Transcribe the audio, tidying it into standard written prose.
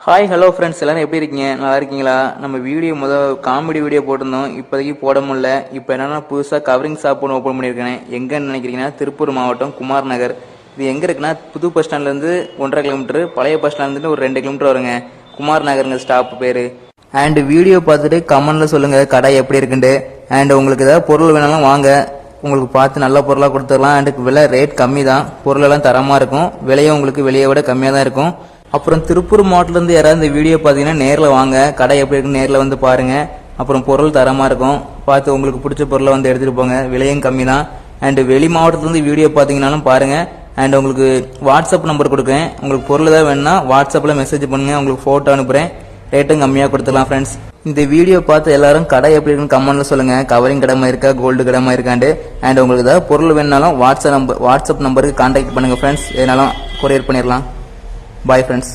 Hi hello friends, எல்லாரும் எப்படி இருக்கீங்க? நல்லா இருக்கீங்களா? நம்ம வீடியோ காமெடி வீடியோ போட்டிருந்தோம், இப்போதைக்கு போட முடியல. இப்போ என்னன்னா புதுசாக கவரிங் ஷாப் ஒன்று ஓப்பன் பண்ணியிருக்கேன். எங்கன்னு நினைக்கிறீங்கன்னா திருப்பூர் மாவட்டம் குமார் நகர். இது எங்கே இருக்குன்னா புது பஸ் ஸ்டாண்ட்லேருந்து 1.5 கிலோமீட்டர், பழைய பஸ் ஸ்டாண்ட்லேருந்து ஒரு 2 கிலோமீட்டர் வருங்க. குமார் நகருங்க ஸ்டாப் பேர். அண்ட் வீடியோ பார்த்துட்டு கமெண்ட்டில் சொல்லுங்கள் கடை எப்படி இருக்குன்ட்டு. அண்ட் உங்களுக்கு ஏதாவது பொருள் வேணாலும் வாங்க, உங்களுக்கு பார்த்து நல்ல பொருளாக கொடுத்துடலாம். அண்ட் விலை ரேட் கம்மி தான், பொருளெல்லாம் தரமாக இருக்கும். விலையும் உங்களுக்கு வெளியே விட கம்மியாக தான் இருக்கும். அப்புறம் திருப்பூர் மாவட்டத்திலேருந்து யாராவது இந்த வீடியோ பார்த்தீங்கன்னா நேரில் வாங்க, கடை எப்படி இருக்குன்னு நேரில் வந்து பாருங்கள். அப்புறம் பொருள் தரமாக இருக்கும், பார்த்து உங்களுக்கு பிடிச்ச பொருளை வந்து எடுத்துகிட்டு போங்க. விலையும் கம்மி தான். அண்டு வெளி மாவட்டத்துலேருந்து வீடியோ பார்த்தீங்கன்னாலும் பாருங்கள். அண்ட் உங்களுக்கு வாட்ஸ்அப் நம்பர் கொடுக்குறேன். உங்களுக்கு பொருள் ஏதாவது வேணுன்னா வாட்ஸ்அப்பில் மெசேஜ் பண்ணுங்கள், உங்களுக்கு ஃபோட்டோ அனுப்புகிறேன். ரேட்டும் கம்மியாக கொடுத்துடலாம் ஃப்ரெண்ட்ஸ். இந்த வீடியோ பார்த்து எல்லாரும் கடை எப்படி இருக்குன்னு கமெண்ட்டில் சொல்லுங்கள். கவரிங் கடமை இருக்கா, கோல்டு கடமை இருக்காண்டு. அண்ட் உங்களுக்கு ஏதாவது பொருள் வேணுனாலும் வாட்ஸ்அப் நம்பருக்கு கான்டாக்ட் பண்ணுங்கள் ஃப்ரெண்ட்ஸ். எதனாலும் கொரியர் பண்ணிடலாம். Bye friends.